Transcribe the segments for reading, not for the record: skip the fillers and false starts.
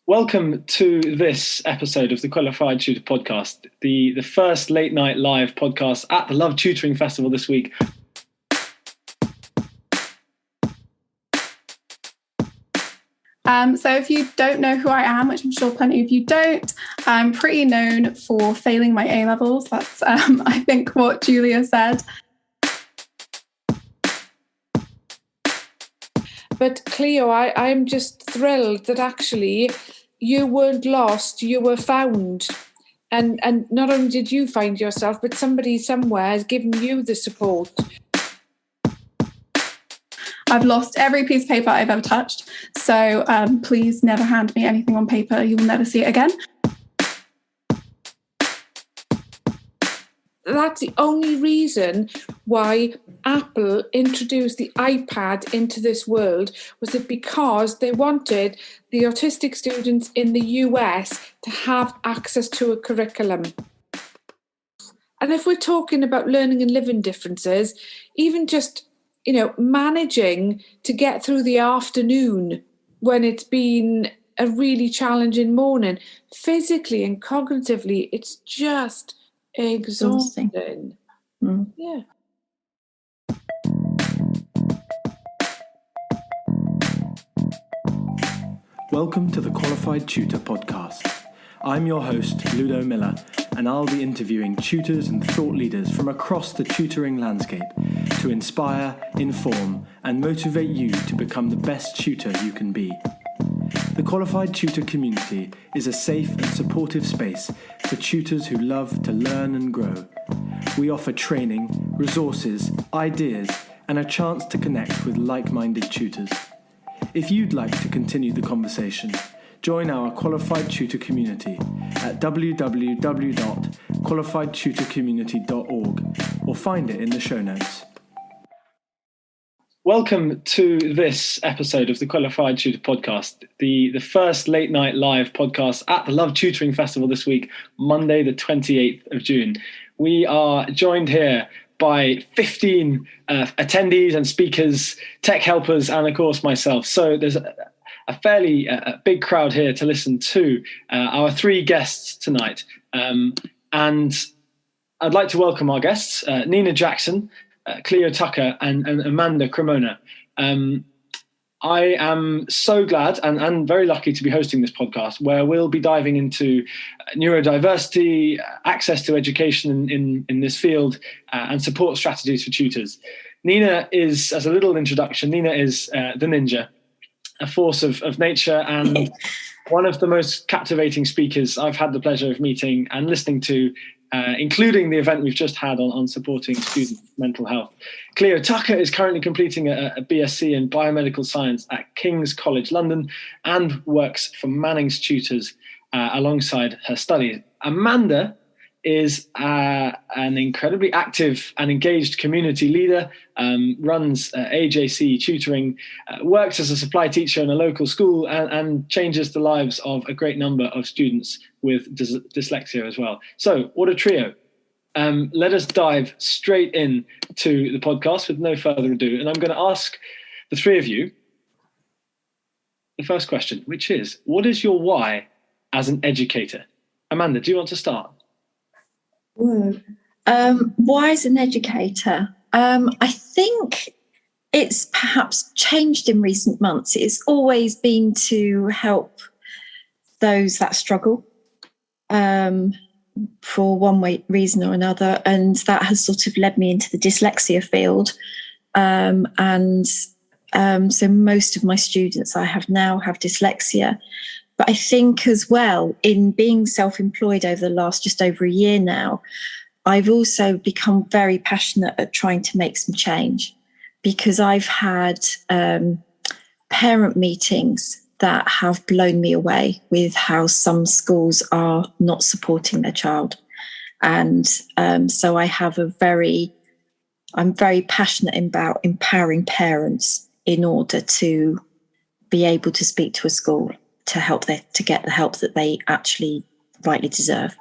Welcome to this episode of the Qualified Tutor podcast, the first late night live podcast at the Love Tutoring Festival this week. So if you don't know who I am, which I'm sure plenty of you don't, I'm pretty known for failing my A-levels. That's, I think, what Julia said. But Clio, I'm just thrilled that actually you weren't lost, you were found. And not only did you find yourself, but somebody somewhere has given you the support. I've lost every piece of paper I've ever touched. So please never hand me anything on paper. You will never see it again. That's the only reason why Apple introduced the iPad into this world, was it because they wanted the autistic students in the US to have access to a curriculum. And if we're talking about learning and living differences, even just, managing to get through the afternoon when it's been a really challenging morning, physically and cognitively, it's just exhausting. Yeah. Welcome to the Qualified Tutor podcast. I'm your host, Ludo Miller, and I'll be interviewing tutors and thought leaders from across the tutoring landscape to inspire, inform, and motivate you to become the best tutor you can be. The Qualified Tutor community is a safe and supportive space for tutors who love to learn and grow. We offer training, resources, ideas, and a chance to connect with like-minded tutors. If you'd like to continue the conversation, join our Qualified Tutor community at www.qualifiedtutorcommunity.org or find it in the show notes. Welcome to this episode of the Qualified Tutor podcast, the first late night live podcast at the Love Tutoring Festival this week, Monday the 28th of June. We are joined here by 15 attendees and speakers, tech helpers, and of course myself. So there's a fairly big crowd here to listen to our three guests tonight. And I'd like to welcome our guests, Nina Jackson, Clio Tucker, and Amanda Cremona. I am so glad and very lucky to be hosting this podcast where we'll be diving into neurodiversity, access to education in this field, and support strategies for tutors. Nina is, as a little introduction, Nina is the ninja, a force of nature and one of the most captivating speakers I've had the pleasure of meeting and listening to, including the event we've just had on supporting student mental health. Clio Tucker is currently completing a BSc in biomedical science at King's College London and works for Manning's Tutors alongside her studies. Amanda is an incredibly active and engaged community leader, runs AJC tutoring, works as a supply teacher in a local school and changes the lives of a great number of students with dyslexia as well. So what a trio. Let us dive straight in to the podcast with no further ado. And I'm going to ask the three of you the first question, which is, what is your why as an educator? Amanda, do you want to start? Why as an educator? I think it's perhaps changed in recent months. It's always been to help those that struggle for one reason or another, and that has sort of led me into the dyslexia field. So most of my students I have now have dyslexia. But I think as well, in being self-employed over the last just over a year now, I've also become very passionate at trying to make some change, because I've had parent meetings that have blown me away with how some schools are not supporting their child. And so I'm very passionate about empowering parents in order to be able to speak to a school to get the help that they actually rightly deserve.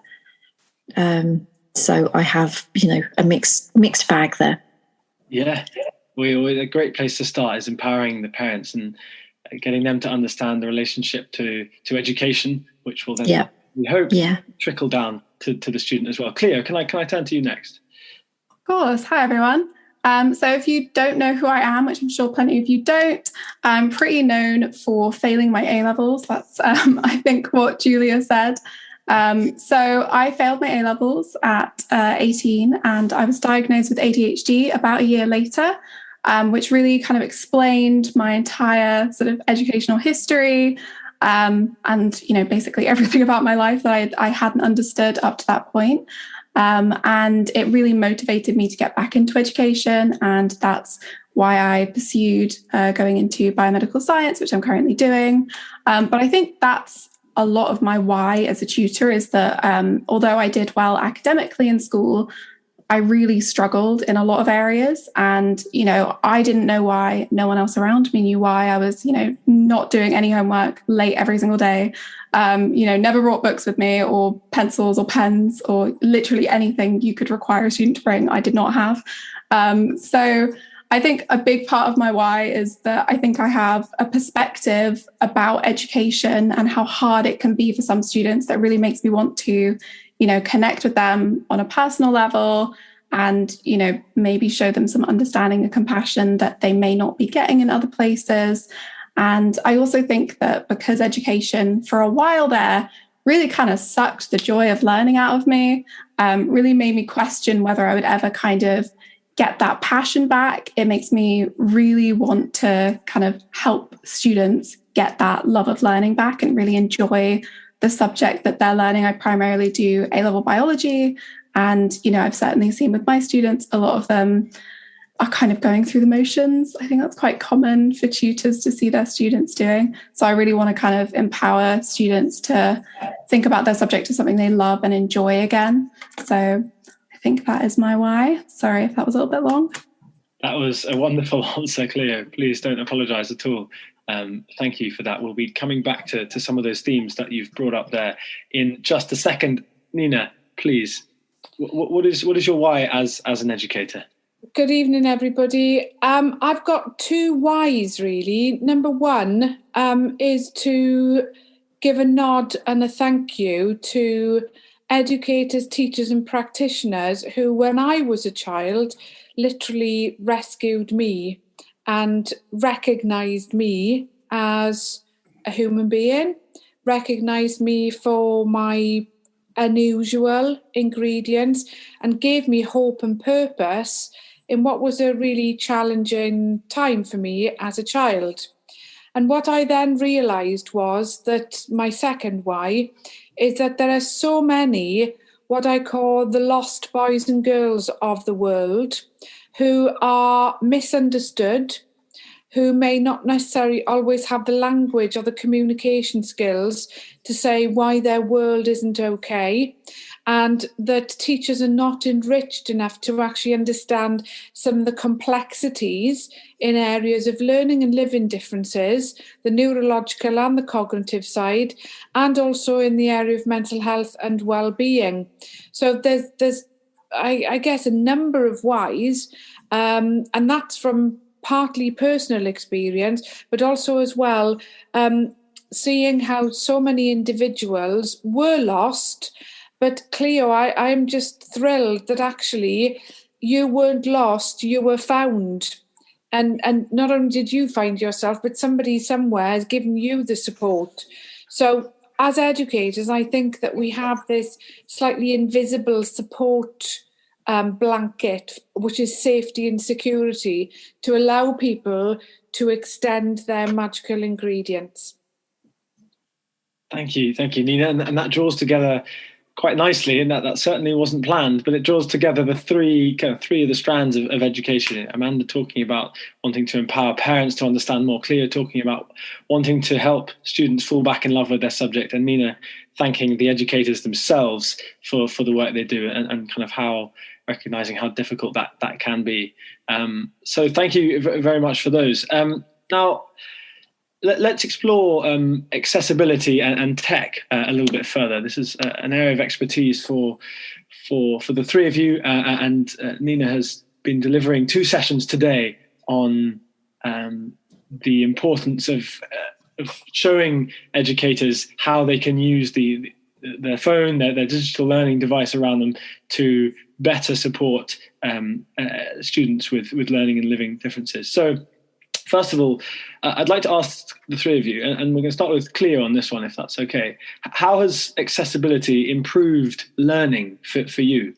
So I have, a mixed bag there. Yeah, a great place to start is empowering the parents. And getting them to understand the relationship to education, which will then, we hope, trickle down to the student as well. Clio, can I turn to you next? Of course. Hi, everyone. So if you don't know who I am, which I'm sure plenty of you don't, I'm pretty known for failing my A-levels. That's, I think, what Julia said. So I failed my A-levels at 18, and I was diagnosed with ADHD about a year later, which really kind of explained my entire sort of educational history, and, basically everything about my life that I hadn't understood up to that point. And it really motivated me to get back into education. And that's why I pursued going into biomedical science, which I'm currently doing. But I think that's a lot of my why as a tutor, is that although I did well academically in school, I really struggled in a lot of areas. And, I didn't know why. No one else around me knew why. I was, not doing any homework, late every single day. Never brought books with me, or pencils or pens, or literally anything you could require a student to bring, I did not have. So I think a big part of my why is that I think I have a perspective about education and how hard it can be for some students that really makes me want to, connect with them on a personal level and, maybe show them some understanding and compassion that they may not be getting in other places. And I also think that because education for a while there really kind of sucked the joy of learning out of me, really made me question whether I would ever kind of get that passion back. It makes me really want to kind of help students get that love of learning back and really enjoy the subject that they're learning. I primarily do A-level biology, and I've certainly seen with my students, a lot of them are kind of going through the motions. I think that's quite common for tutors to see their students doing. So I really want to kind of empower students to think about their subject as something they love and enjoy again. So I think that is my why. Sorry if that was a little bit long. That was a wonderful answer, Clio. Please don't apologise at all. Thank you for that. We'll be coming back to some of those themes that you've brought up there in just a second. Nina, please, what is your why as an educator? Good evening, everybody. I've got two whys, really. Number one is to give a nod and a thank you to educators, teachers and practitioners who, when I was a child, literally rescued me and recognised me as a human being, recognised me for my unusual ingredients, and gave me hope and purpose in what was a really challenging time for me as a child. And what I then realised was that my second why is that there are so many what I call the lost boys and girls of the world who are misunderstood, who may not necessarily always have the language or the communication skills to say why their world isn't okay, and that teachers are not enriched enough to actually understand some of the complexities in areas of learning and living differences, the neurological and the cognitive side, and also in the area of mental health and well-being. So there's I guess, a number of whys, and that's from partly personal experience, but also as well seeing how so many individuals were lost. But Clio, I'm just thrilled that actually you weren't lost, you were found. And not only did you find yourself, but somebody somewhere has given you the support. So as educators, I think that we have this slightly invisible support blanket, which is safety and security, to allow people to extend their magical ingredients. Thank you, Nina. And that draws together quite nicely, and that certainly wasn't planned, but it draws together the three of the strands of education. Amanda talking about wanting to empower parents to understand more, Clio talking about wanting to help students fall back in love with their subject, and Nina thanking the educators themselves for the work they do, and kind of how recognizing how difficult that can be. So thank you very much for those. Now, let's explore accessibility and tech a little bit further. This is an area of expertise for the three of you, and Nina has been delivering 2 sessions today on the importance of showing educators how they can use their phone, their digital learning device around them to better support students with learning and living differences. So first of all, I'd like to ask the three of you, and we're going to start with Clio on this one, if that's okay. How has accessibility improved learning for you?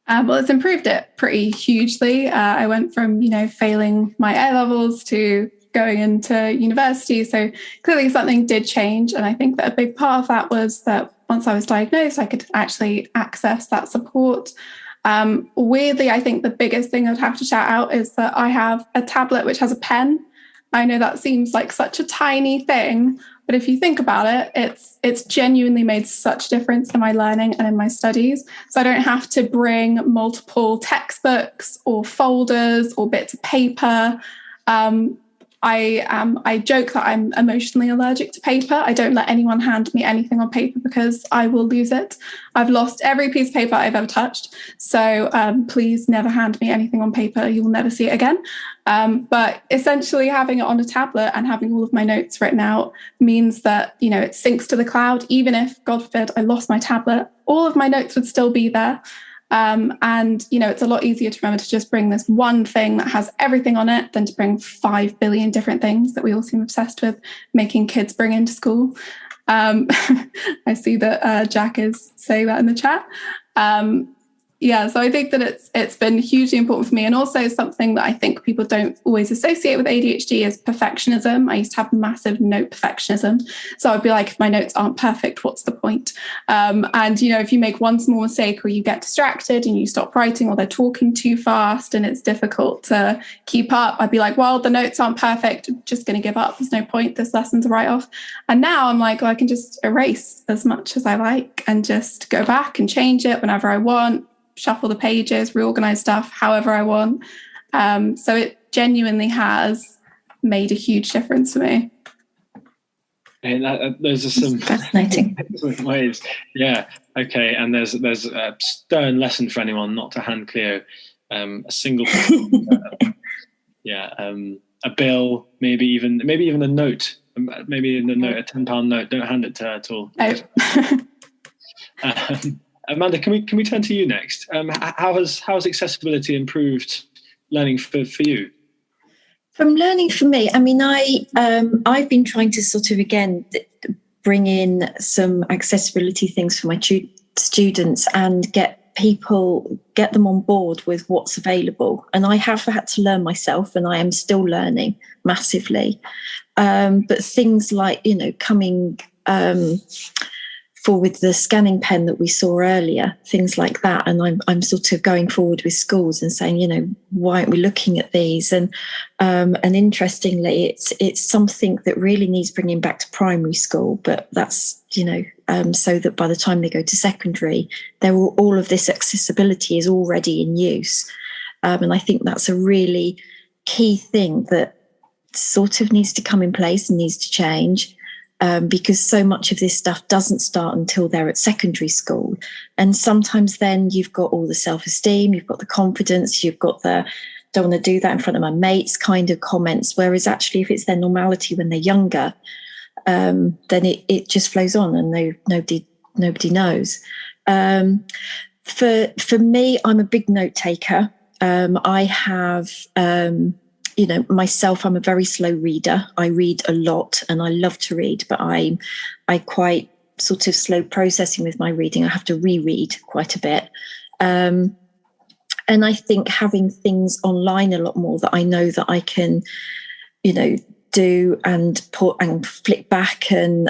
Well, it's improved it pretty hugely. I went from, failing my A levels to going into university. So clearly something did change. And I think that a big part of that was that once I was diagnosed, I could actually access that support. Weirdly, I think the biggest thing I'd have to shout out is that I have a tablet which has a pen. I know that seems like such a tiny thing, but if you think about it, it's genuinely made such a difference in my learning and in my studies. So I don't have to bring multiple textbooks or folders or bits of paper. I joke that I'm emotionally allergic to paper. I don't let anyone hand me anything on paper because I will lose it. I've lost every piece of paper I've ever touched. So please never hand me anything on paper. You will never see it again. But essentially having it on a tablet and having all of my notes written out means that, it syncs to the cloud. Even if, God forbid, I lost my tablet, all of my notes would still be there. And it's a lot easier to remember to just bring this one thing that has everything on it than to bring 5 billion different things that we all seem obsessed with making kids bring into school. I see that Jack is saying that in the chat. So I think that it's been hugely important for me, and also something that I think people don't always associate with ADHD is perfectionism. I used to have massive note perfectionism. So I'd be like, if my notes aren't perfect, what's the point? And if you make one small mistake or you get distracted and you stop writing or they're talking too fast and it's difficult to keep up, I'd be like, well, the notes aren't perfect. I'm just going to give up. There's no point. This lesson's a write-off. And now I'm like, well, I can just erase as much as I like and just go back and change it whenever I want. Shuffle the pages, reorganize stuff however I want. So it genuinely has made a huge difference for me. And those are some fascinating ways. Yeah. Okay. And there's a stern lesson for anyone not to hand Clio a single a bill, maybe even a note, maybe in the note, a £10 note. Don't hand it to her at all. Amanda, can we turn to you next? How has accessibility improved learning for you? From learning for me, I mean, I've been trying to sort of again bring in some accessibility things for my students and get them on board with what's available. And I have had to learn myself, and I am still learning massively. But things like coming with the scanning pen that we saw earlier, things like that. And I'm sort of going forward with schools and saying, why aren't we looking at these? And interestingly, it's something that really needs bringing back to primary school, but that's, so that by the time they go to secondary, all of this accessibility is already in use. And I think that's a really key thing that sort of needs to come in place and needs to change. Because so much of this stuff doesn't start until they're at secondary school. And sometimes then you've got all the self-esteem, you've got the confidence, you've got the don't want to do that in front of my mates kind of comments. Whereas actually if it's their normality when they're younger, then it just flows on and nobody knows. For me, I'm a big note taker. I have... myself, I'm a very slow reader. I read a lot and I love to read, but I quite sort of slow processing with my reading. I have to reread quite a bit. And I think having things online a lot more that I know that I can, do and put and flick back and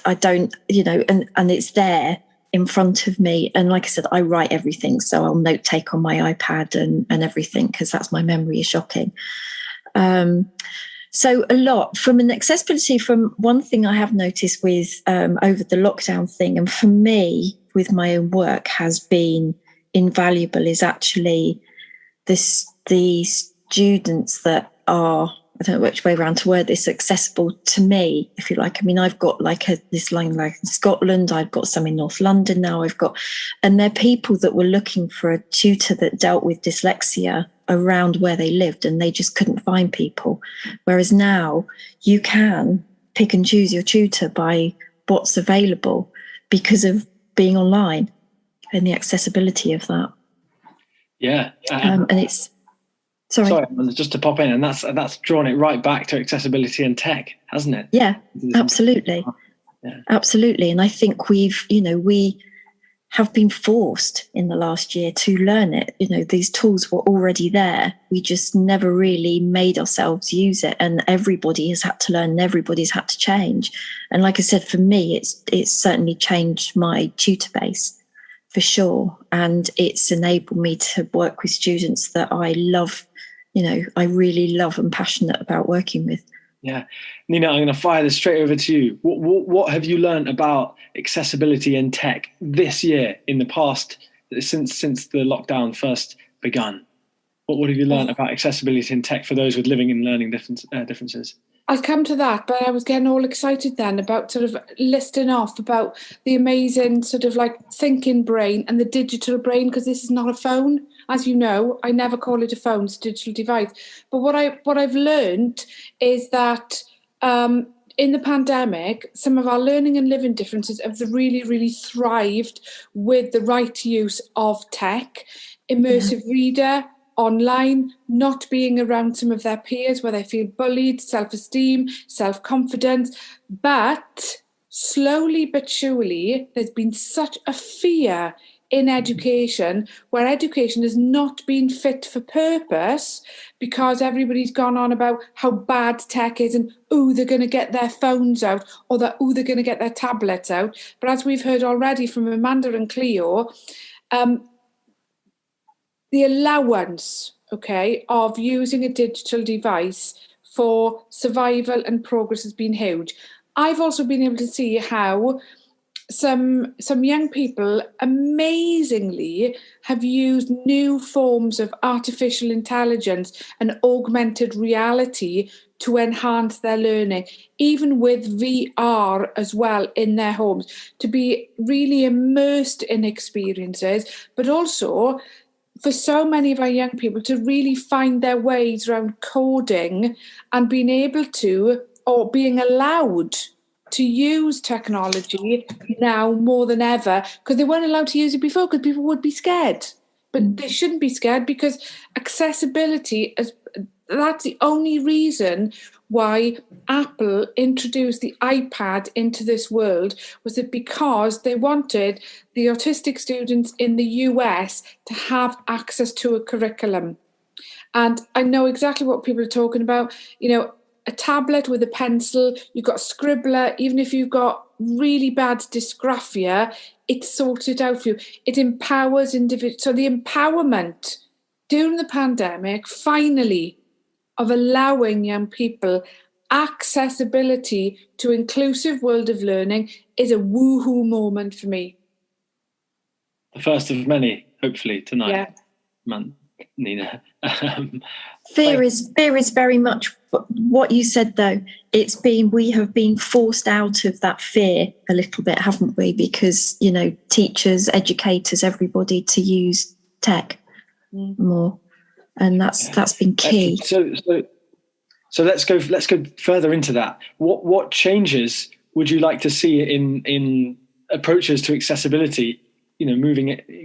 I don't, and it's there in front of me. And like I said, I write everything. So I'll note take on my iPad and everything, because that's my memory is shocking. So a lot from an accessibility, from one thing I have noticed with over the lockdown thing, and for me with my own work has been invaluable, is actually the students that are, I don't know which way around to word this, accessible to me, if you like. I mean, I've got this line like in Scotland, I've got some in North London now, and they're people that were looking for a tutor that dealt with dyslexia around where they lived, and they just couldn't find people. Whereas now you can pick and choose your tutor by what's available because of being online and the accessibility of that. Yeah. And it's, sorry, just to pop in, and that's drawn it right back to accessibility and tech, hasn't it? Yeah, absolutely. Yeah. Absolutely. And I think we have been forced in the last year to learn it. These tools were already there. We just never really made ourselves use it. And everybody has had to learn, and everybody's had to change. And like I said, for me, it's certainly changed my tutor base for sure. And it's enabled me to work with students that I love, I really love and passionate about working with. Yeah. Nina, I'm going to fire this straight over to you. What have you learned about accessibility and tech this year, in the past, since the lockdown first begun? What have you learned about accessibility and tech for those with living and learning differences? I'll come to that, but I was getting all excited then about sort of listing off about the amazing sort of like thinking brain and the digital brain, because this is not a phone. As you know, I never call it a phone, it's a digital device. But what I've learned is that in the pandemic, some of our learning and living differences have really, really thrived with the right use of tech, immersive reader, online, not being around some of their peers where they feel bullied, self-esteem, self-confidence. But slowly but surely, there's been such a fear in education, where education has not been fit for purpose because everybody's gone on about how bad tech is and, they're going to get their phones out, or that, they're going to get their tablets out. But as we've heard already from Amanda and Clio, the allowance, of using a digital device for survival and progress has been huge. I've also been able to see how some young people amazingly have used new forms of artificial intelligence and augmented reality to enhance their learning, even with VR as well in their homes, to be really immersed in experiences, but also for so many of our young people to really find their ways around coding and being able to, or being allowed to use technology now more than ever, because they weren't allowed to use it before because people would be scared. But they shouldn't be scared, because accessibility, that's the only reason why Apple introduced the iPad into this world, was that because they wanted the autistic students in the US to have access to a curriculum. And I know exactly what people are talking about. A tablet with a pencil, you've got a scribbler, even if you've got really bad dysgraphia, it sorts it out for you. It empowers individuals. So the empowerment during the pandemic, finally, of allowing young people accessibility to inclusive world of learning is a woohoo moment for me. The first of many, hopefully, tonight. Yeah. Nina. Fear is very much what you said, though. We have been forced out of that fear a little bit, haven't we? Because, teachers, educators, everybody to use tech more. And that's been key. So let's go further into that. What changes would you like to see in approaches to accessibility,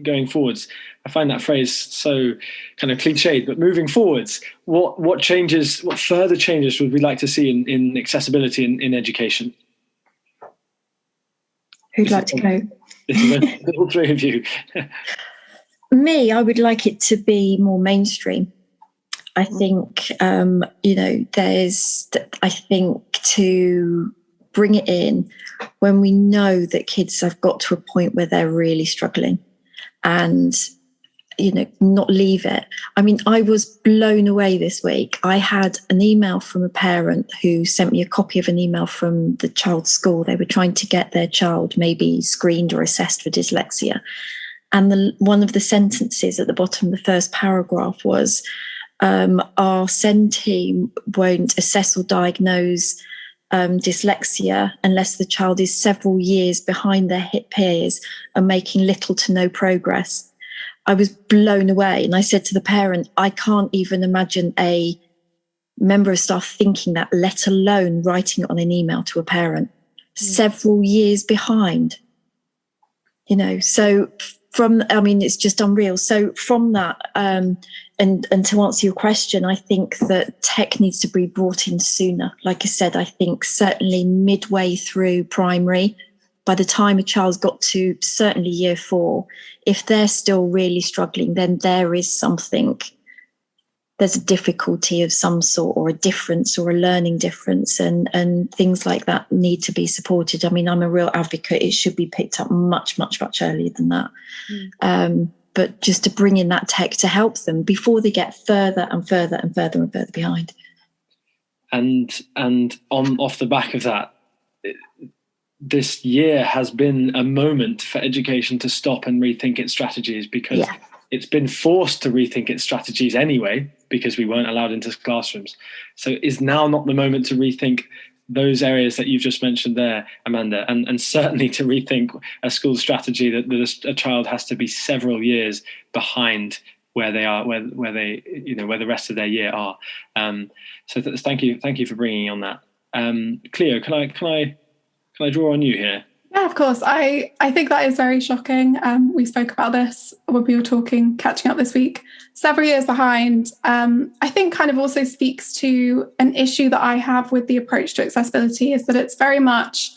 going forwards? I find that phrase so kind of cliched, but moving forwards, what further changes would we like to see in accessibility in education? Who'd like to go? All three of you. Me, I would like it to be more mainstream. I think, to bring it in when we know that kids have got to a point where they're really struggling, and, not leave it. I mean, I was blown away this week. I had an email from a parent who sent me a copy of an email from the child's school. They were trying to get their child maybe screened or assessed for dyslexia. And one of the sentences at the bottom of the first paragraph was, our SEND team won't assess or diagnose dyslexia unless the child is several years behind their peers and making little to no progress. I was blown away. And I said to the parent, I can't even imagine a member of staff thinking that, let alone writing it on an email to a parent. Several years behind, so it's just unreal. So from that, and to answer your question, I think that tech needs to be brought in sooner. Like I said, I think certainly midway through primary, by the time a child's got to certainly year 4, if they're still really struggling, then there's a difficulty of some sort, or a difference, or a learning difference, and things like that need to be supported. I mean, I'm a real advocate. It should be picked up much, much, much earlier than that. But just to bring in that tech to help them before they get further and further and further and further behind. And off the back of that, this year has been a moment for education to stop and rethink its strategies, because it's been forced to rethink its strategies anyway, because we weren't allowed into classrooms. So is now not the moment to rethink those areas that you've just mentioned there, Amanda, and certainly to rethink a school strategy that a child has to be several years behind where they are, where the rest of their year are. So thank you for bringing on that. Clio, can I draw on you here? Yeah, of course. I think that is very shocking. We spoke about this when we were catching up this week. Several years behind, I think kind of also speaks to an issue that I have with the approach to accessibility, is that it's very much,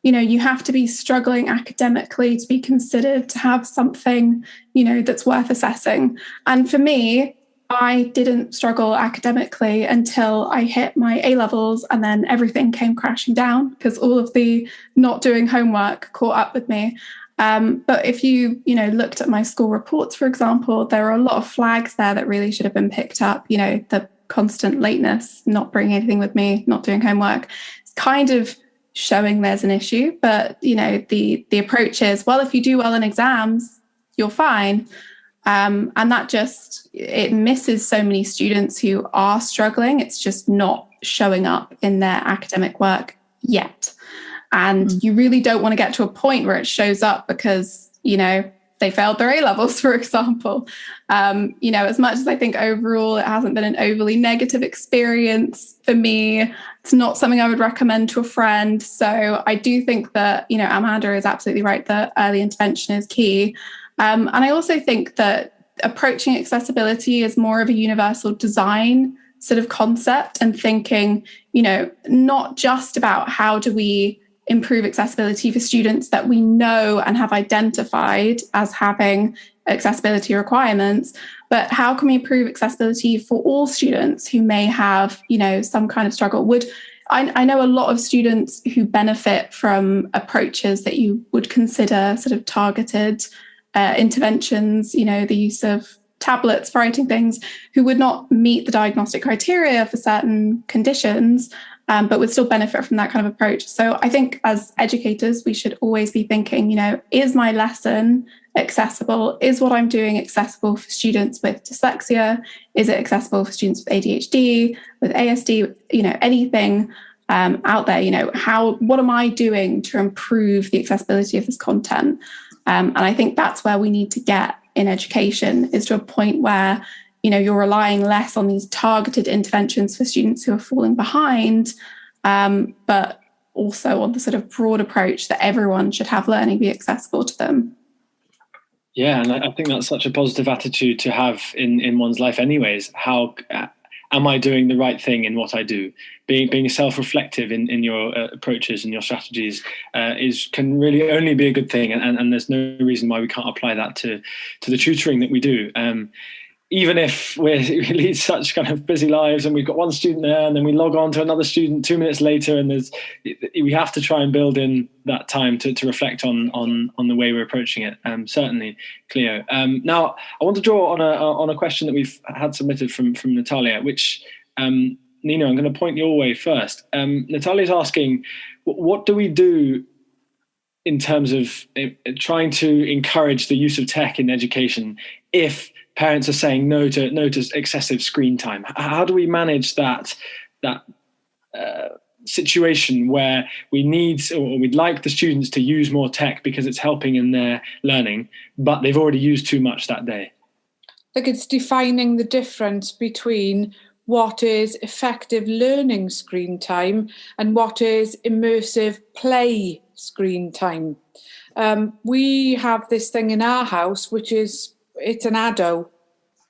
you have to be struggling academically to be considered to have something, that's worth assessing. And for me, I didn't struggle academically until I hit my A-levels, and then everything came crashing down because all of the not doing homework caught up with me. But if you looked at my school reports, for example, there are a lot of flags there that really should have been picked up. The constant lateness, not bringing anything with me, not doing homework. It's kind of showing there's an issue. But, the approach is, well, if you do well in exams, you're fine. And that it misses so many students who are struggling. It's just not showing up in their academic work yet. And you really don't want to get to a point where it shows up because, they failed their A-levels, for example. As much as I think overall it hasn't been an overly negative experience for me, it's not something I would recommend to a friend. So I do think that, Amanda is absolutely right that early intervention is key. And I also think that approaching accessibility is more of a universal design sort of concept, and thinking, not just about how do we improve accessibility for students that we know and have identified as having accessibility requirements, but how can we improve accessibility for all students who may have, some kind of struggle? I know a lot of students who benefit from approaches that you would consider sort of targeted interventions, the use of tablets for writing things, who would not meet the diagnostic criteria for certain conditions, but would still benefit from that kind of approach. So I think as educators, we should always be thinking, is my lesson accessible? Is what I'm doing accessible for students with dyslexia? Is it accessible for students with ADHD, with ASD, anything out there? What am I doing to improve the accessibility of this content? And I think that's where we need to get in education, is to a point where, you're relying less on these targeted interventions for students who are falling behind, but also on the sort of broad approach that everyone should have learning be accessible to them. Yeah, and I think that's such a positive attitude to have in one's life anyways. How am I doing the right thing in what I do? Being self-reflective in your approaches and your strategies can really only be a good thing, and there's no reason why we can't apply that to the tutoring that we do. Even if we lead such kind of busy lives and we've got one student there and then we log on to another student 2 minutes later, and we have to try and build in that time to reflect on the way we're approaching it. Certainly, Clio. Now, I want to draw on a question that we've had submitted from Natalia, which, Nina, I'm going to point your way first. Natalia's asking, what do we do in terms of trying to encourage the use of tech in education if parents are saying no to excessive screen time? How do we manage that situation where we need, or we'd like the students to use more tech because it's helping in their learning, but they've already used too much that day? I think it's defining the difference between what is effective learning screen time and what is immersive play screen time. We have this thing in our house, it's an ADO,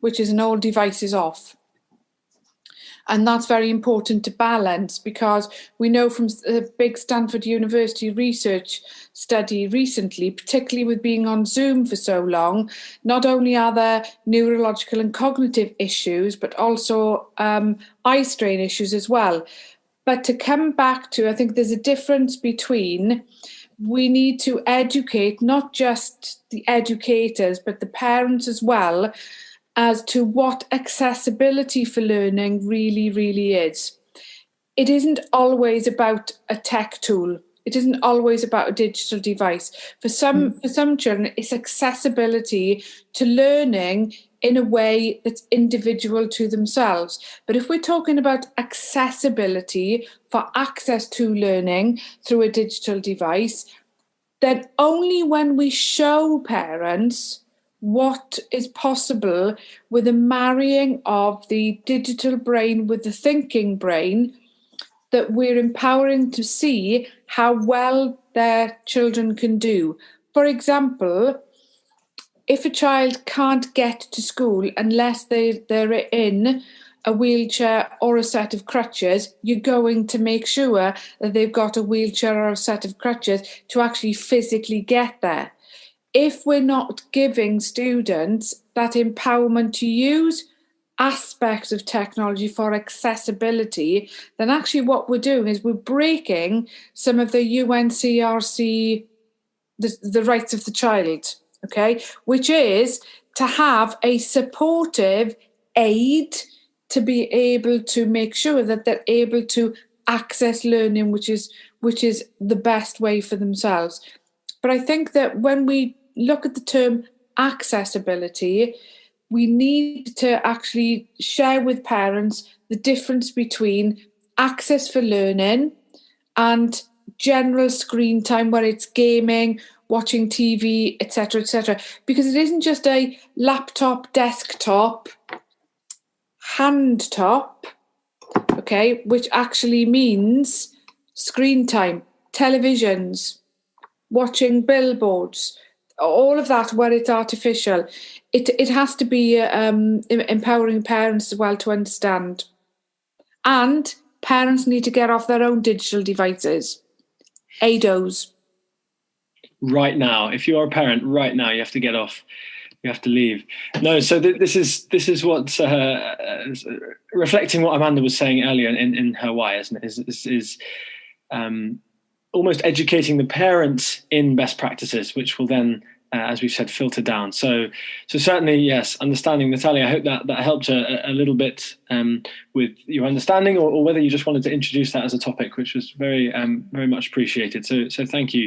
which is an all devices off. And that's very important to balance, because we know from a big Stanford University research study recently, particularly with being on Zoom for so long, not only are there neurological and cognitive issues, but also eye strain issues as well. But to come back to, I think there's a difference between, we need to educate not just the educators, but the parents as well, as to what accessibility for learning really, really is. It isn't always about a tech tool. It isn't always about a digital device. For some children, it's accessibility to learning in a way that's individual to themselves. But if we're talking about accessibility for access to learning through a digital device, then only when we show parents what is possible with a marrying of the digital brain with the thinking brain, that we're empowering to see how well their children can do. For example, if a child can't get to school unless they're in a wheelchair or a set of crutches, you're going to make sure that they've got a wheelchair or a set of crutches to actually physically get there. If we're not giving students that empowerment to use aspects of technology for accessibility, then actually what we're doing is we're breaking some of the UNCRC, the rights of the child, okay, which is to have a supportive aid to be able to make sure that they're able to access learning, which is the best way for themselves. But I think that when we look at the term accessibility, we need to actually share with parents the difference between access for learning and general screen time, where it's gaming, watching TV, etc., etc. Because it isn't just a laptop, desktop, hand top, okay, which actually means screen time, televisions, watching billboards, all of that where it's artificial. It has to be empowering parents as well to understand. And parents need to get off their own digital devices, ADOs. Right now, if you're a parent, right now, you have to get off. You have to leave. No, so this is what's reflecting what Amanda was saying earlier in her why, isn't it? Is almost educating the parents in best practices, which will then, as we've said, filter down. So certainly, yes, understanding, Natalia, I hope that helped a little bit with your understanding, or whether you just wanted to introduce that as a topic, which was very much appreciated. So thank you.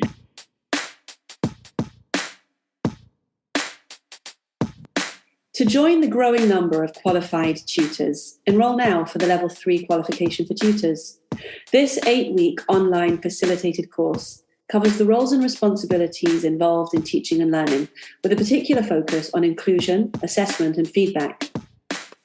To join the growing number of qualified tutors, enrol now for the Level 3 Qualification for Tutors. This 8-week online facilitated course covers the roles and responsibilities involved in teaching and learning, with a particular focus on inclusion, assessment, and feedback.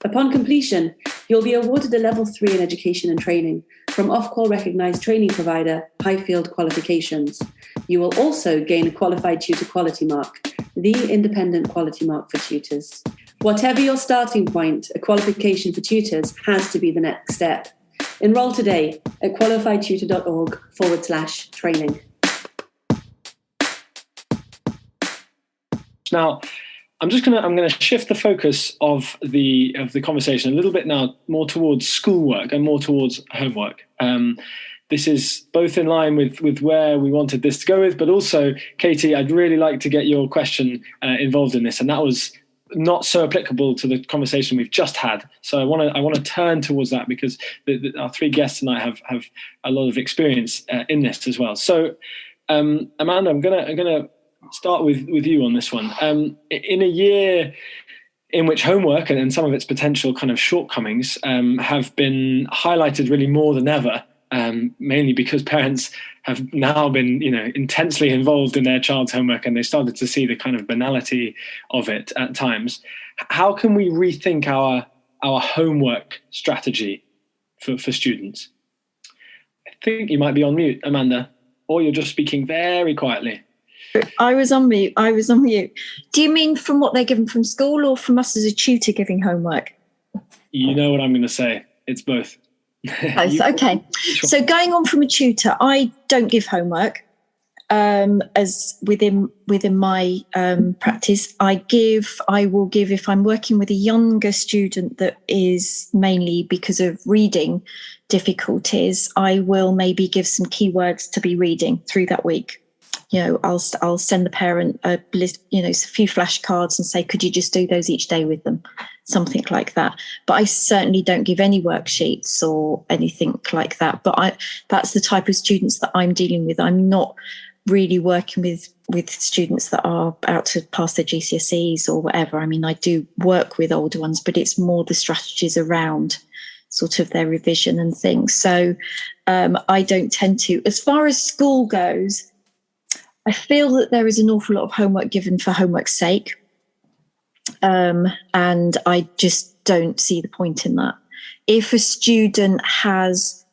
Upon completion, you'll be awarded a Level 3 in Education and Training from Ofqual recognised training provider Highfield Qualifications. You will also gain a Qualified Tutor Quality Mark, the independent quality mark for tutors. Whatever your starting point, a qualification for tutors has to be the next step. Enroll today at qualifiedtutor.org/training. Now, I'm going to shift the focus of the conversation a little bit now, more towards schoolwork and more towards homework. This is both in line with where we wanted this to go with, but also, Katie, I'd really like to get your question involved in this, and that was not so applicable to the conversation we've just had. So I want to turn towards that, because our three guests tonight have a lot of experience in this as well. So, Amanda, I'm gonna start with you on this one. In a year in which homework and some of its potential kind of shortcomings have been highlighted really more than ever mainly because parents have now been, intensely involved in their child's homework, and they started to see the kind of banality of it at times. How can we rethink our homework strategy for students? I think you might be on mute, Amanda, or you're just speaking very quietly. I was on mute. Do you mean from what they're given from school, or from us as a tutor giving homework? You know what I'm going to say. It's both. Okay. So going on from a tutor, I don't give homework. As within my practice, I will give if I'm working with a younger student that is mainly because of reading difficulties, I will maybe give some keywords to be reading through that week. I'll send the parent a list, a few flashcards and say, could you just do those each day with them? Something like that. But I certainly don't give any worksheets or anything like that. But that's the type of students that I'm dealing with. I'm not really working with students that are out to pass their GCSEs or whatever. I mean, I do work with older ones, but it's more the strategies around sort of their revision and things. So I don't tend to. As far as school goes, I feel that there is an awful lot of homework given for homework's sake. And I just don't see the point in that. If a student has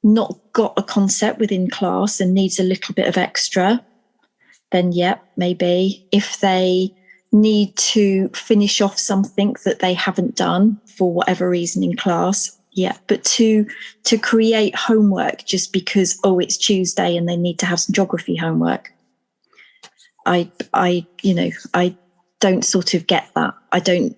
not got a concept within class and needs a little bit of extra, then maybe. If they need to finish off something that they haven't done for whatever reason in class, but to create homework just because, it's Tuesday and they need to have some geography homework, I don't sort of get that. I don't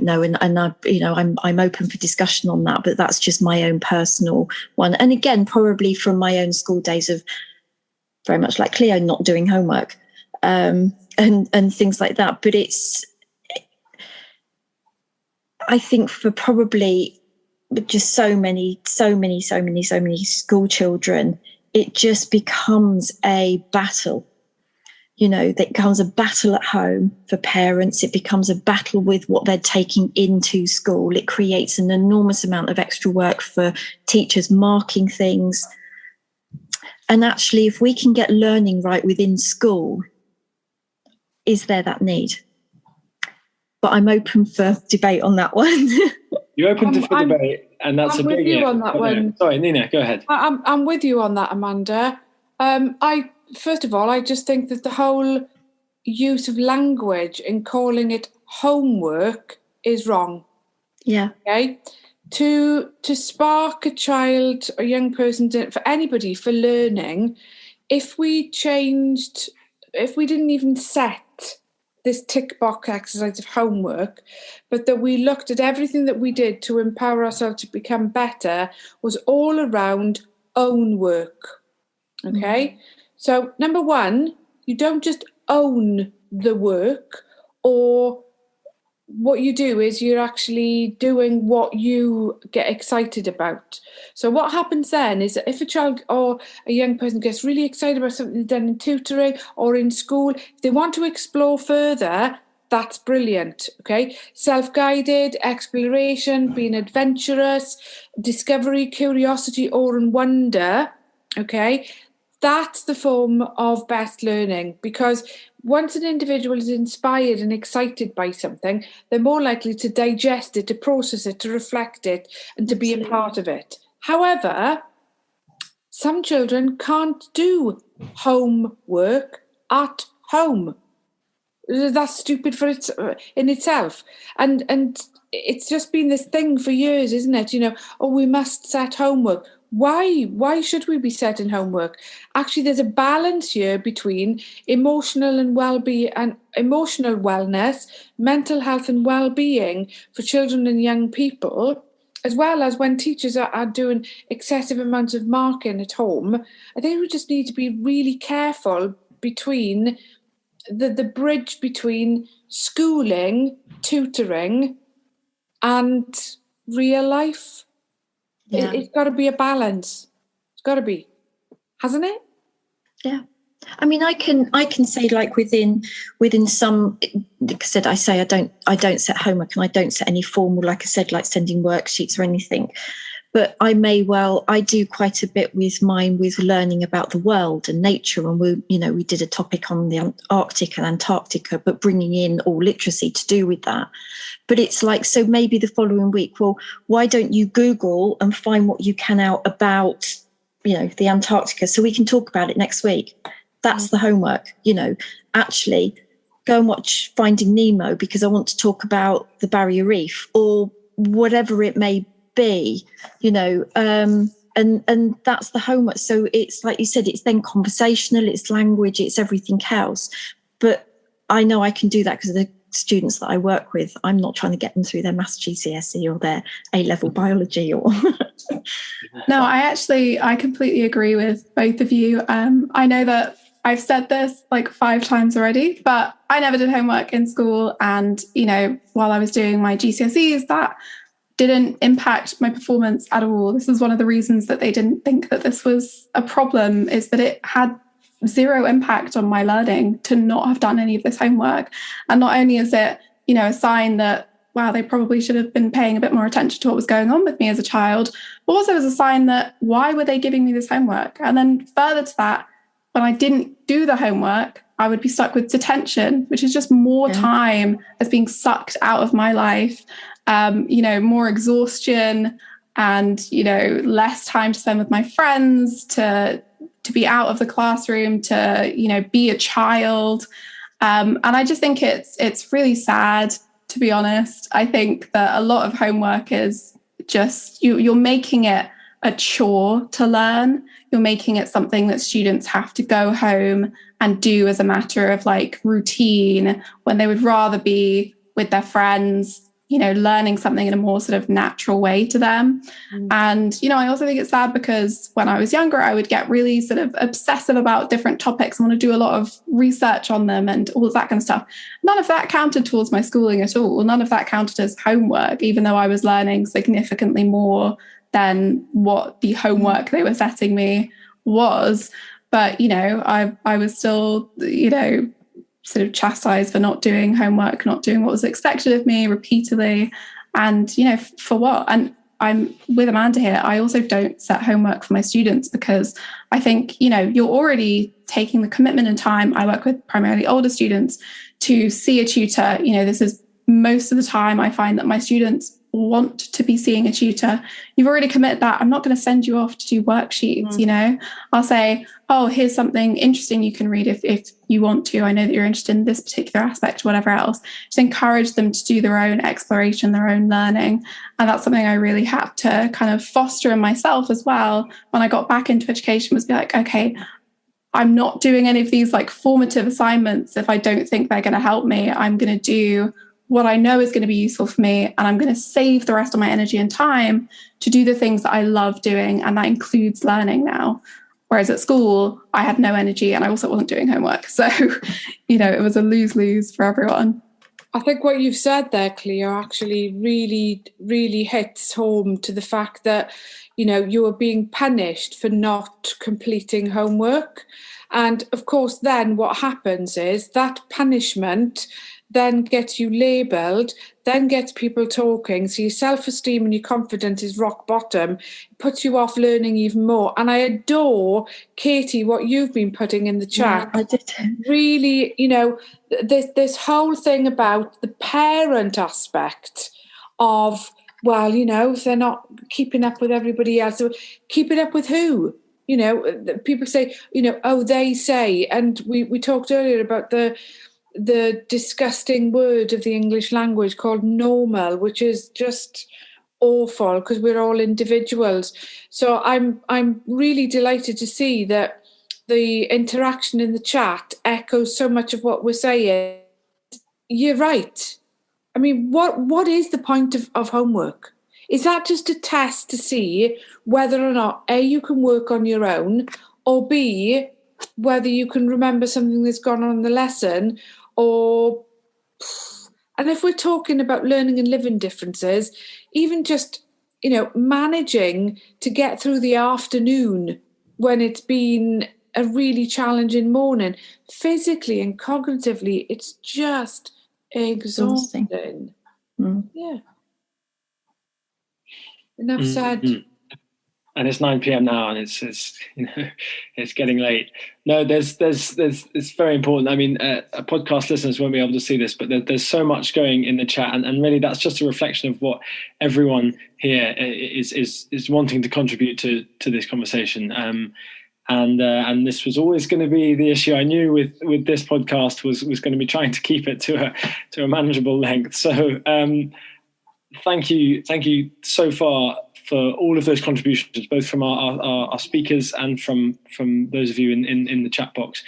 know, and I'm open for discussion on that, but that's just my own personal one. And again, probably from my own school days of very much like Clio not doing homework, and things like that. But I think for probably just so many school children, it just becomes a battle. That becomes a battle at home for parents. It becomes a battle with what they're taking into school. It creates an enormous amount of extra work for teachers marking things. And actually, if we can get learning right within school, is there that need? But I'm open for debate on that one. You're open for debate, and that's I'm a big... with you on that one. Sorry, Nina, go ahead. I'm with you on that, Amanda. First of all, I just think that the whole use of language and calling it homework is wrong. Yeah. Okay. To spark a child or young person, for anybody, for learning, if we didn't even set this tick box exercise of homework, but that we looked at everything that we did to empower ourselves to become better, was all around own work. Okay. Mm-hmm. So, number one, you don't just own the work, or what you do is you're actually doing what you get excited about. So what happens then is that if a child or a young person gets really excited about something done in tutoring or in school, if they want to explore further, that's brilliant, okay? Self-guided, exploration, being adventurous, discovery, curiosity, awe and wonder, okay? That's the form of best learning, because once an individual is inspired and excited by something, they're more likely to digest it, to process it, to reflect it, and to be a part of it. However, some children can't do homework at home. That's stupid in itself. And it's just been this thing for years, isn't it? We must set homework. Why should we be setting homework? Actually, there's a balance here between emotional and well-being and emotional wellness, mental health and well-being for children and young people, as well as when teachers are doing excessive amounts of marking at home. I think we just need to be really careful between the bridge between schooling, tutoring, and real life. Yeah. It's got to be a balance. It's got to be, hasn't it? Yeah. I mean, I can say, like, within some, like I say, I don't set homework, and I don't set any formal, like I said, like sending worksheets or anything. but I do quite a bit with mine with learning about the world and nature. And we did a topic on the Arctic and Antarctica, but bringing in all literacy to do with that. But it's like, so maybe the following week, well, why don't you Google and find what you can out about, the Antarctica, so we can talk about it next week. That's the homework, actually go and watch Finding Nemo because I want to talk about the Barrier Reef or whatever it may be, and that's the homework. So it's like you said, it's then conversational, it's language, it's everything else. But I know I can do that because of the students that I work with. I'm not trying to get them through their maths GCSE or their A-level biology or No, I completely agree with both of you. I know that I've said this like 5 times already, but I never did homework in school. And, while I was doing my GCSEs, that didn't impact my performance at all. This is one of the reasons that they didn't think that this was a problem, is that it had zero impact on my learning to not have done any of this homework. And not only is it, a sign that, wow, they probably should have been paying a bit more attention to what was going on with me as a child, but also as a sign that, why were they giving me this homework? And then further to that, when I didn't do the homework, I would be stuck with detention, which is just more time that's being sucked out of my life, more exhaustion and, less time to spend with my friends, to be out of the classroom, to, be a child. And I just think it's really sad, to be honest. I think that a lot of homework is just, you're making it a chore to learn. You're making it something that students have to go home and do as a matter of like routine, when they would rather be with their friends, learning something in a more sort of natural way to them. And, I also think it's sad because when I was younger, I would get really sort of obsessive about different topics and want to do a lot of research on them and all of that kind of stuff. None of that counted towards my schooling at all. None of that counted as homework, even though I was learning significantly more than what the homework they were setting me was. But, I was still, sort of chastised for not doing homework, not doing what was expected of me repeatedly. And, for what? And I'm with Amanda here. I also don't set homework for my students because I think, you're already taking the commitment and time. I work with primarily older students to see a tutor. This is most of the time I find that my students want to be seeing a tutor. You've already committed that. I'm not going to send you off to do worksheets. I'll say, oh, here's something interesting you can read if you want to. I know that you're interested in this particular aspect, whatever else. Just encourage them to do their own exploration, their own learning. And that's something I really had to kind of foster in myself as well when I got back into education, was be like, okay, I'm not doing any of these like formative assignments if I don't think they're going to help me. I'm going to do what I know is going to be useful for me, and I'm going to save the rest of my energy and time to do the things that I love doing, and that includes learning now. Whereas at school, I had no energy and I also wasn't doing homework. So, it was a lose-lose for everyone. I think what you've said there, Clio, actually really, really hits home to the fact that, you are being punished for not completing homework. And of course, then what happens is that punishment then gets you labelled, then gets people talking. So your self-esteem and your confidence is rock bottom. It puts you off learning even more. And I adore, Katie, what you've been putting in the chat. Yeah, I did. Really, this whole thing about the parent aspect of, well, if they're not keeping up with everybody else, so keeping up with who? People say, oh, they say. And we talked earlier about the disgusting word of the English language called normal, which is just awful because we're all individuals. So I'm really delighted to see that the interaction in the chat echoes so much of what we're saying. You're right. I mean, what is the point of homework? Is that just a test to see whether or not A, you can work on your own, or B, whether you can remember something that's gone on in the lesson? And if we're talking about learning and living differences, even just, managing to get through the afternoon when it's been a really challenging morning, physically and cognitively, it's just exhausting. Yeah. Enough said. And it's 9 p.m. now, and it's it's getting late. No, it's very important. I mean, podcast listeners won't be able to see this, but there's so much going in the chat, and really that's just a reflection of what everyone here is wanting to contribute to this conversation. And this was always going to be the issue. I knew with this podcast was going to be trying to keep it to a manageable length. So thank you so far for all of those contributions, both from our speakers and from those of you in the chat box.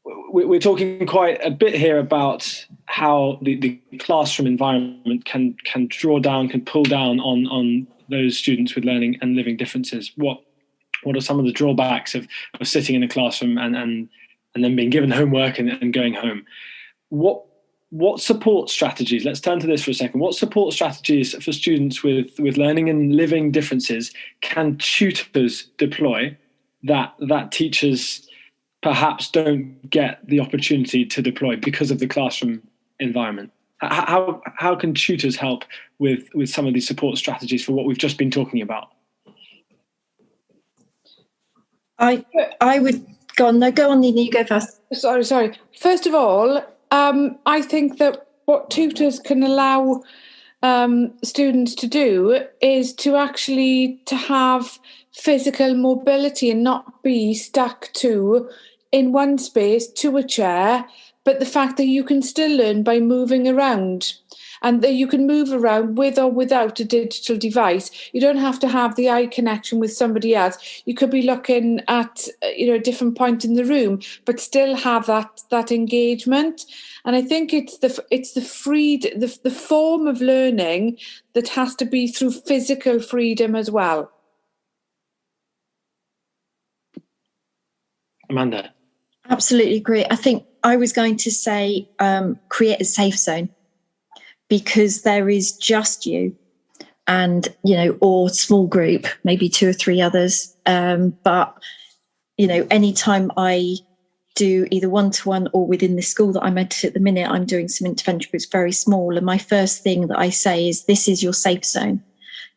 We're talking quite a bit here about how the classroom environment can draw down, can pull down on those students with learning and living differences. What are some of the drawbacks of sitting in a classroom and then being given homework and going home? What support strategies, let's turn to this for a second, what support strategies for students with learning and living differences can tutors deploy that teachers perhaps don't get the opportunity to deploy because of the classroom environment? How can tutors help with some of these support strategies for what we've just been talking about? I would go on. No, go on, Nina, you go first. Sorry. First of all, I think that what tutors can allow students to do is to have physical mobility and not be stuck in one space to a chair, but the fact that you can still learn by moving around, and that you can move around with or without a digital device. You don't have to have the eye connection with somebody else. You could be looking at a different point in the room, but still have that engagement. And I think it's the form of learning that has to be through physical freedom as well. Amanda. Absolutely agree. I think I was going to say create a safe zone, because there is just you and, or small group, maybe 2 or 3 others. But, anytime I do either one-to-one or within the school that I'm at the minute, I'm doing some intervention groups, very small. And my first thing that I say is, this is your safe zone.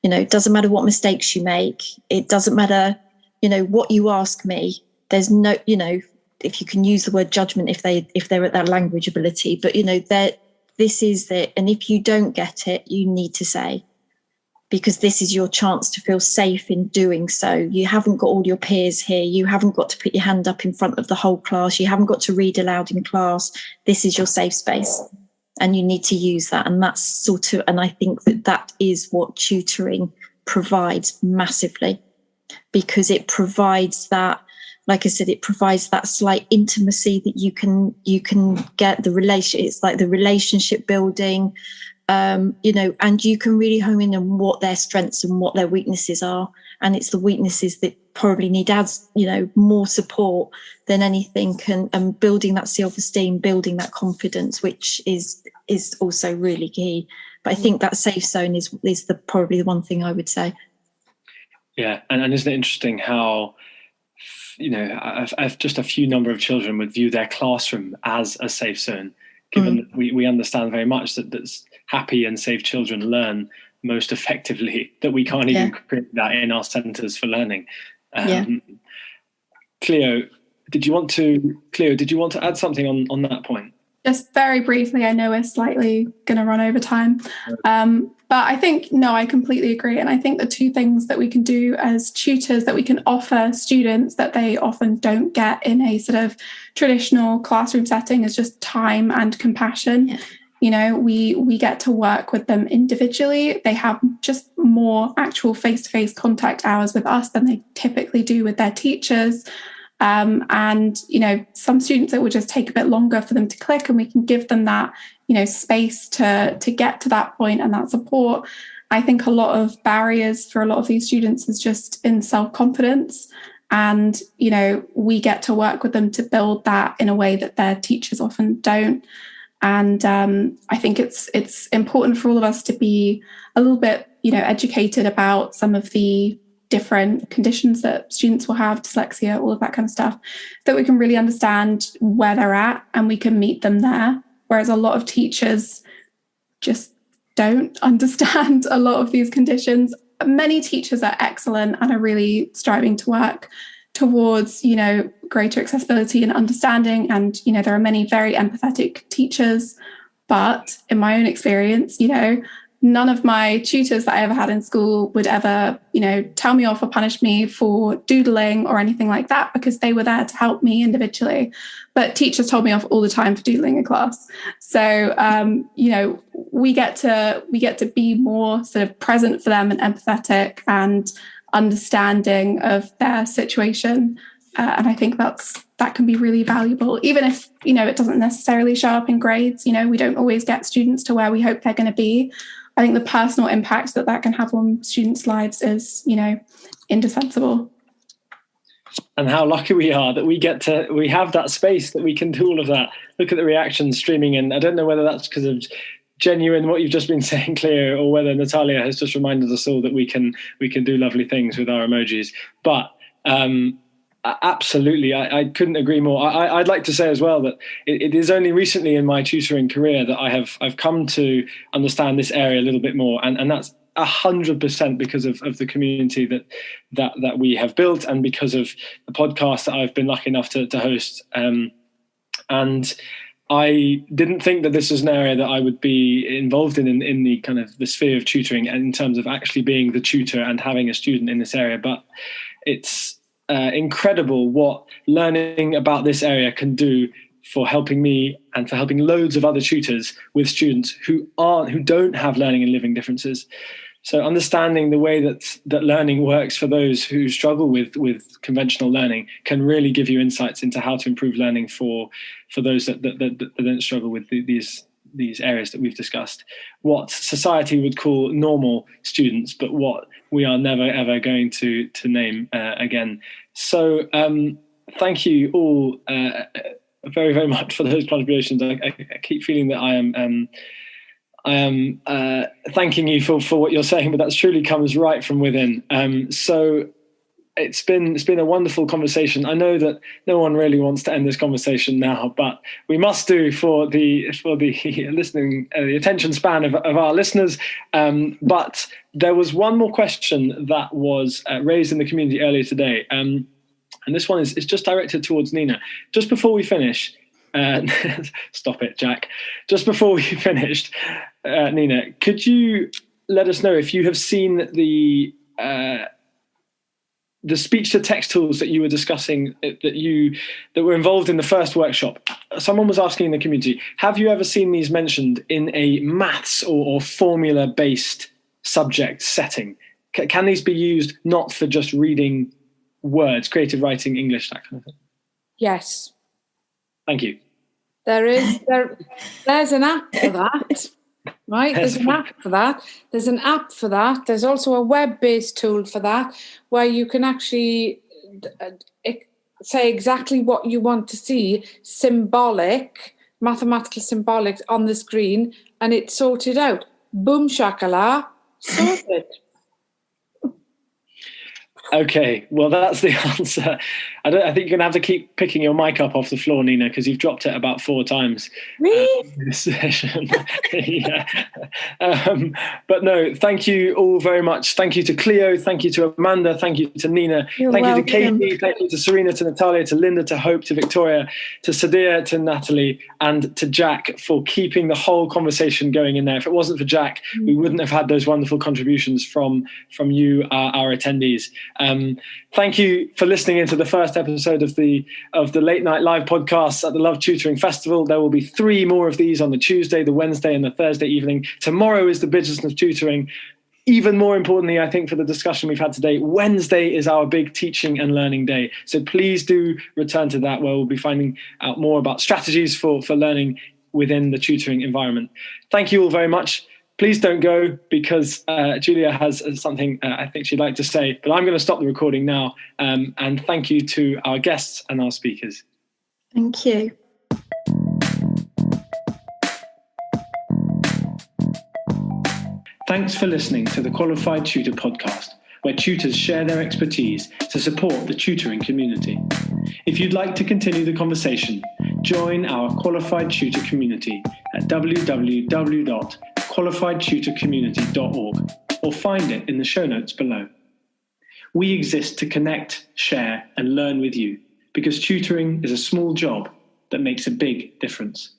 It doesn't matter what mistakes you make. It doesn't matter, what you ask me. There's no, if you can use the word judgment, if they're at that language ability, but this is it. And if you don't get it, you need to say, because this is your chance to feel safe in doing so. You haven't got all your peers here. You haven't got to put your hand up in front of the whole class. You haven't got to read aloud in class. This is your safe space, and you need to use that. And that's and I think that is what tutoring provides massively, because it provides that, like I said, it provides that slight intimacy that you can get the relation. It's like the relationship building, and you can really hone in on what their strengths and what their weaknesses are. And it's the weaknesses that probably need more support than anything, and building that self-esteem, building that confidence, which is also really key. But I think that safe zone is probably the one thing I would say. Yeah, and isn't it interesting how just a few number of children would view their classroom as a safe zone, given that we understand very much that happy and safe children learn most effectively, that we can't even create that in our centres for learning. Clio, did you want to add something on that point? Just very briefly, I know we're slightly going to run over time. But I think, no, I completely agree. And I think the 2 things that we can do as tutors that we can offer students that they often don't get in a sort of traditional classroom setting is just time and compassion. Yeah. We get to work with them individually. They have just more actual face-to-face contact hours with us than they typically do with their teachers. And some students, it will just take a bit longer for them to click, and we can give them that space to get to that point and that support. I think a lot of barriers for a lot of these students is just in self-confidence, and we get to work with them to build that in a way that their teachers often don't. And I think it's important for all of us to be a little bit educated about some of the different conditions that students will have, dyslexia, all of that kind of stuff, that we can really understand where they're at and we can meet them there. Whereas a lot of teachers just don't understand a lot of these conditions many teachers are excellent and are really striving to work towards, greater accessibility and understanding. And, there are many very empathetic teachers. But in my own experience, none of my tutors that I ever had in school would ever, tell me off or punish me for doodling or anything like that, because they were there to help me individually. But teachers told me off all the time for doodling in class. So, we get to be more sort of present for them and empathetic and understanding of their situation. And I think that can be really valuable, even if, it doesn't necessarily show up in grades. We don't always get students to where we hope they're going to be. I think the personal impact that can have on students' lives is, indispensable. And how lucky we are that we have that space that we can do all of that. Look at the reactions streaming in. I don't know whether that's because of genuine what you've just been saying, Clio, or whether Natalia has just reminded us all that we can do lovely things with our emojis. But absolutely, I couldn't agree more. I'd like to say as well that it is only recently in my tutoring career that I've come to understand this area a little bit more, and that's 100% because of the community that we have built, and because of the podcast that I've been lucky enough to host. And I didn't think that this was an area that I would be involved in the kind of the sphere of tutoring, in terms of actually being the tutor and having a student in this area. But it's incredible what learning about this area can do for helping me and for helping loads of other tutors with students who don't have learning and living differences. So understanding the way that learning works for those who struggle with conventional learning can really give you insights into how to improve learning for those that don't struggle with these areas that we've discussed. What society would call normal students, but what we are never ever going to name again. So thank you all very, very much for those contributions. I keep feeling that I am thanking you for what you're saying, but that truly comes right from within. So it's been a wonderful conversation. I know that no one really wants to end this conversation now, but we must do for the listening, the attention span of our listeners. But there was one more question that was raised in the community earlier today, and this one is just directed towards Nina. Just before we finish, stop it, Jack. Just before we finished, Nina, could you let us know if you have seen the speech-to-text tools that you were discussing, that were involved in the first workshop? Someone was asking in the community, have you ever seen these mentioned in a maths or formula-based subject setting? Can these be used not for just reading words, creative writing, English, that kind of thing? Yes. Thank you. There's an app for that. Right, there's an app for that. There's an app for that. There's also a web-based tool for that, where you can actually say exactly what you want to see, mathematical symbolics on the screen, and it's sorted out. Boom shakala, sorted. Okay, well, that's the answer. I think you're going to have to keep picking your mic up off the floor, Nina, because you've dropped it about 4 times. Really? In this session. Yeah. But no, thank you all very much. Thank you to Clio. Thank you to Amanda. Thank you to Nina. You're thank welcome. you to Katie. Thank you to Serena, to Natalia, to Linda, to Hope, to Victoria, to Sadia, to Natalie, and to Jack for keeping the whole conversation going in there. If it wasn't for Jack, we wouldn't have had those wonderful contributions from you, our attendees. Thank you for listening into the first episode of the Late Night Live podcast at the Love Tutoring Festival. There will be 3 more of these on the Tuesday, the Wednesday, and the Thursday evening. Tomorrow is the business of tutoring. Even more importantly, I think, for the discussion we've had today, Wednesday is our big teaching and learning day. So please do return to that, where we'll be finding out more about strategies for learning within the tutoring environment. Thank you all very much. Please don't go, because Julia has something I think she'd like to say, but I'm going to stop the recording now. And thank you to our guests and our speakers. Thank you. Thanks for listening to the Qualified Tutor podcast, where tutors share their expertise to support the tutoring community. If you'd like to continue the conversation, join our Qualified Tutor community at www.qualifiedtutorcommunity.org, or find it in the show notes below. We exist to connect, share, and learn with you, because tutoring is a small job that makes a big difference.